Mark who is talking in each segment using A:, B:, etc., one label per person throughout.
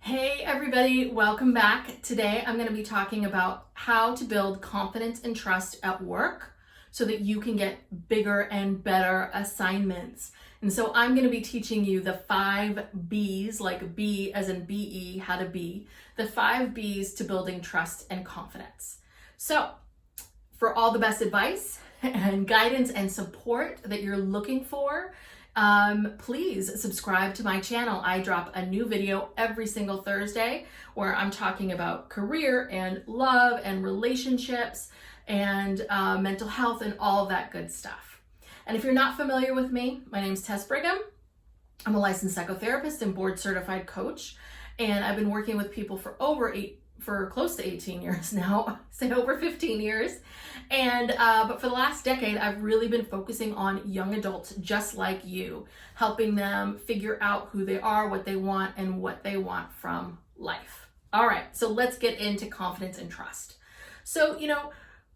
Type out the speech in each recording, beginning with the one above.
A: Hey everybody, welcome back. Today I'm going to be talking about how to build confidence and trust at work so that you can get bigger and better assignments. And so I'm going to be teaching you the 5 B's, like B as in BE, how to be, the 5 B's to building trust and confidence. So for all the best advice and guidance and support that you're looking for, please subscribe to my channel. I drop a new video every single Thursday where I'm talking about career and love and relationships and mental health and all of that good stuff. And if you're not familiar with me, my name's Tess Brigham. I'm a licensed psychotherapist and board certified coach, and I've been working with people for close to 18 years now, say over 15 years. And but for the last decade, I've really been focusing on young adults just like you, helping them figure out who they are, what they want, and what they want from life. All right, so let's get into confidence and trust. So,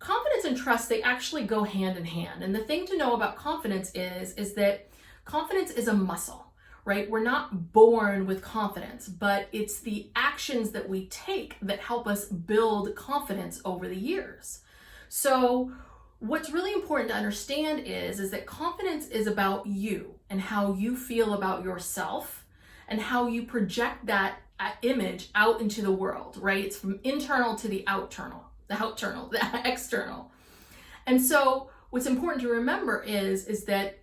A: confidence and trust, they actually go hand in hand. And the thing to know about confidence is that confidence is a muscle, right? We're not born with confidence, but it's the actions that we take that help us build confidence over the years. So what's really important to understand is that confidence is about you and how you feel about yourself and how you project that image out into the world, right? It's from internal to the external. And so what's important to remember is that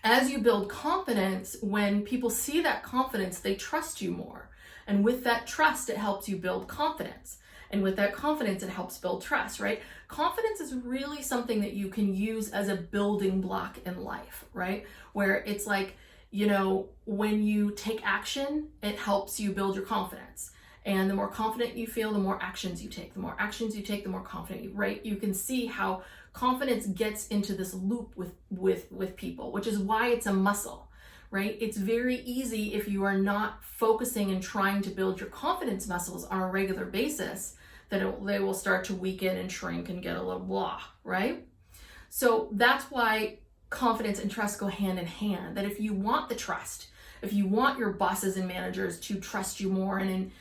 A: as you build confidence, when people see that confidence, they trust you more. And with that trust, it helps you build confidence. And with that confidence, it helps build trust, right? Confidence is really something that you can use as a building block in life, right? Where it's like, when you take action, it helps you build your confidence. And the more confident you feel, the more actions you take. The more actions you take, the more confident you, right? You can see how confidence gets into this loop with people, which is why it's a muscle, right? It's very easy if you are not focusing and trying to build your confidence muscles on a regular basis, that they will start to weaken and shrink and get a little blah, right? So that's why confidence and trust go hand in hand. That if you want the trust, if you want your bosses and managers to trust you more and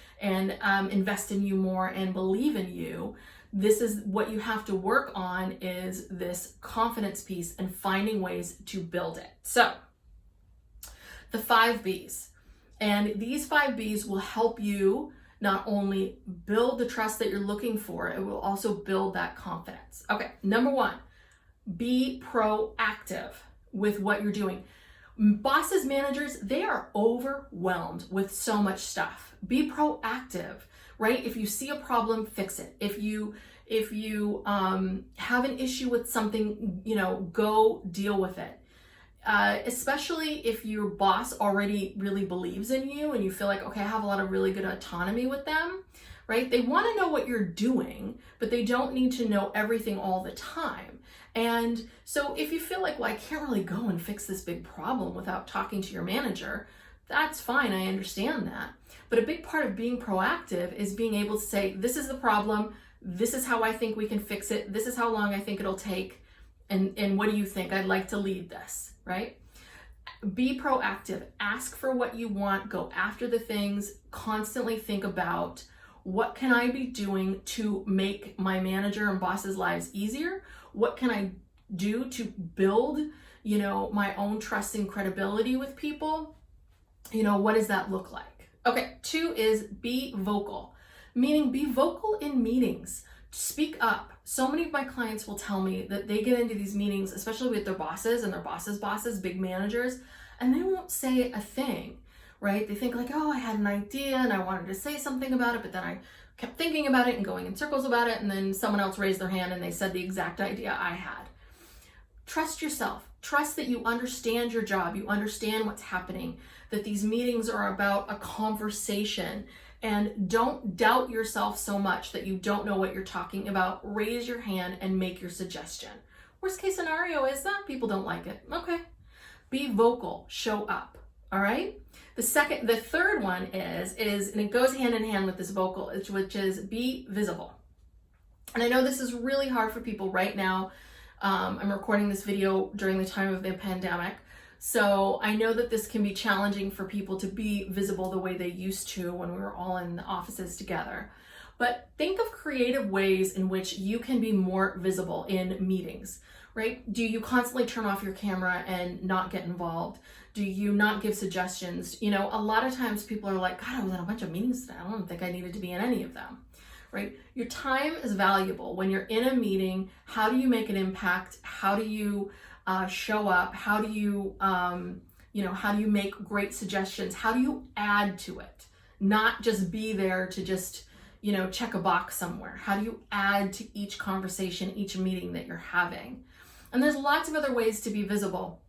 A: invest in you more and believe in you, this is what you have to work on, is this confidence piece and finding ways to build it. So the 5 B's, and these 5 B's will help you not only build the trust that you're looking for, it will also build that confidence. Okay, number 1, be proactive with what you're doing. Bosses, managers, they are overwhelmed with so much stuff. Be proactive, right? If you see a problem, fix it. If you have an issue with something, go deal with it. Especially if your boss already really believes in you and you feel like, okay, I have a lot of really good autonomy with them, right? They want to know what you're doing, but they don't need to know everything all the time. And so if you feel like, well, I can't really go and fix this big problem without talking to your manager, that's fine. I understand that. But a big part of being proactive is being able to say, this is the problem. This is how I think we can fix it. This is how long I think it'll take. And what do you think? I'd like to lead this, right? Be proactive. Ask for what you want. Go after the things. Constantly think about, what can I be doing to make my manager and boss's lives easier? What can I do to build, my own trust and credibility with people? What does that look like? Okay, 2 is be vocal, meaning be vocal in meetings. Speak up. So many of my clients will tell me that they get into these meetings, especially with their bosses and their bosses' bosses, big managers, and they won't say a thing, right? They think like, oh, I had an idea and I wanted to say something about it, but then I kept thinking about it and going in circles about it, and then someone else raised their hand and they said the exact idea I had. Trust yourself. Trust that you understand your job, you understand what's happening, that these meetings are about a conversation, and don't doubt yourself so much that you don't know what you're talking about. Raise your hand and make your suggestion. Worst case scenario is that people don't like it. Okay. Be vocal, show up. All right. The third one is, and it goes hand in hand with this vocal, which is be visible. And I know this is really hard for people right now. I'm recording this video during the time of the pandemic. So I know that this can be challenging for people to be visible the way they used to when we were all in the offices together. But think of creative ways in which you can be more visible in meetings, right? Do you constantly turn off your camera and not get involved? Do you not give suggestions? You know, a lot of times people are like, God, I was in a bunch of meetings today. I don't think I needed to be in any of them, right? Your time is valuable. When you're in a meeting, how do you make an impact? How do you show up? How do you, how do you make great suggestions? How do you add to it? Not just be there to just, check a box somewhere. How do you add to each conversation, each meeting that you're having? And there's lots of other ways to be visible.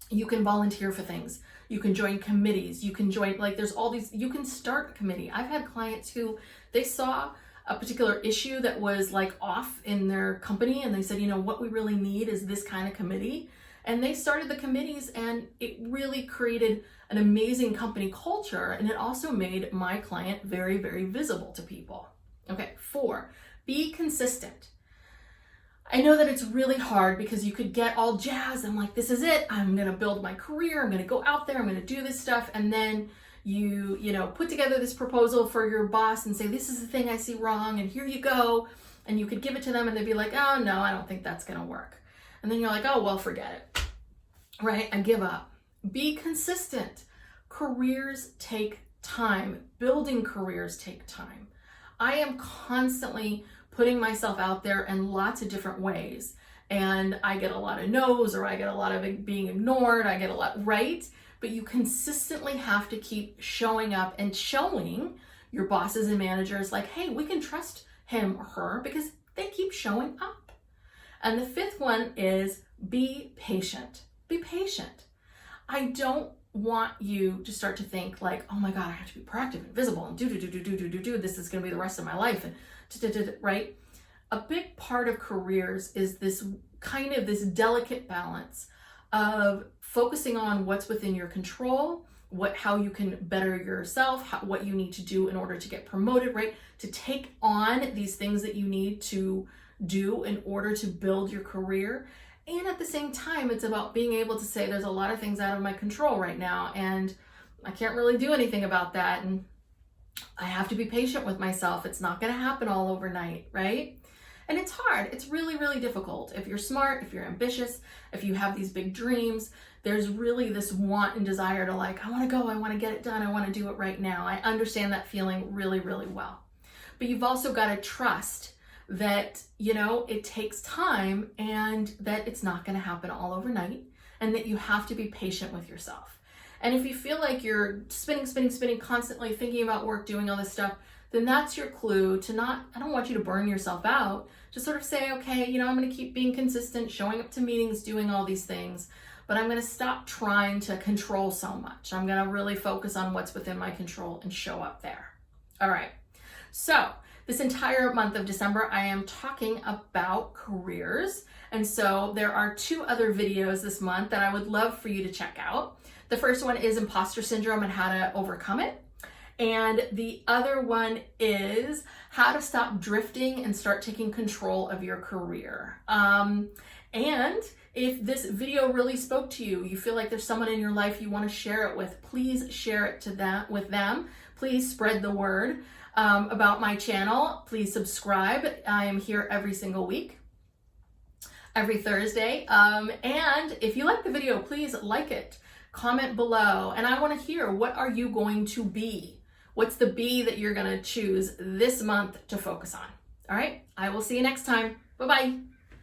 A: You can volunteer for things. You can join committees. You can join, there's all these, you can start a committee. I've had clients who, they saw a particular issue that was off in their company, and they said, what we really need is this kind of committee. And they started the committees, and it really created an amazing company culture. And it also made my client very, very visible to people. Okay, 4, be consistent. I know that it's really hard because you could get all jazzed. I'm like, this is it. I'm going to build my career. I'm going to go out there. I'm going to do this stuff. And then you put together this proposal for your boss and say, this is the thing I see wrong, and here you go. And you could give it to them and they'd be like, oh no, I don't think that's going to work. And then you're like, oh, well, forget it. Right? I give up. Be consistent. Careers take time. Building careers take time. I am constantly putting myself out there in lots of different ways. And I get a lot of no's, or I get a lot of being ignored. I get a lot, right? But you consistently have to keep showing up and showing your bosses and managers hey, we can trust him or her because they keep showing up. And the 5th one is be patient. Be patient. I don't want you to start to think oh my God, I have to be proactive and visible and do. This is going to be the rest of my life. And right? A big part of careers is this delicate balance of focusing on what's within your control, how you can better yourself, what you need to do in order to get promoted, right? To take on these things that you need to do in order to build your career. And at the same time, it's about being able to say there's a lot of things out of my control right now, and I can't really do anything about that. And I have to be patient with myself. It's not going to happen all overnight, right? And it's hard. It's really, really difficult. If you're smart, if you're ambitious, if you have these big dreams, there's really this want and desire to I want to go, I want to get it done, I want to do it right now. I understand that feeling really, really well. But you've also got to trust that, it takes time and that it's not going to happen all overnight, and that you have to be patient with yourself. And if you feel like you're spinning, constantly thinking about work, doing all this stuff, then that's your clue to I don't want you to burn yourself out. Just sort of say, okay, I'm going to keep being consistent, showing up to meetings, doing all these things, but I'm going to stop trying to control so much. I'm going to really focus on what's within my control and show up there. All right. So this entire month of December, I am talking about careers. And so there are 2 other videos this month that I would love for you to check out. The first one is imposter syndrome and how to overcome it. And the other one is how to stop drifting and start taking control of your career. And if this video really spoke to you, you feel like there's someone in your life you want to share it with, please share it with them. Please spread the word about my channel. Please subscribe. I am here every single week, every Thursday. And if you like the video, please like it, comment below. And I want to hear, what are you going to be? What's the B that you're going to choose this month to focus on? All right. I will see you next time. Bye-bye.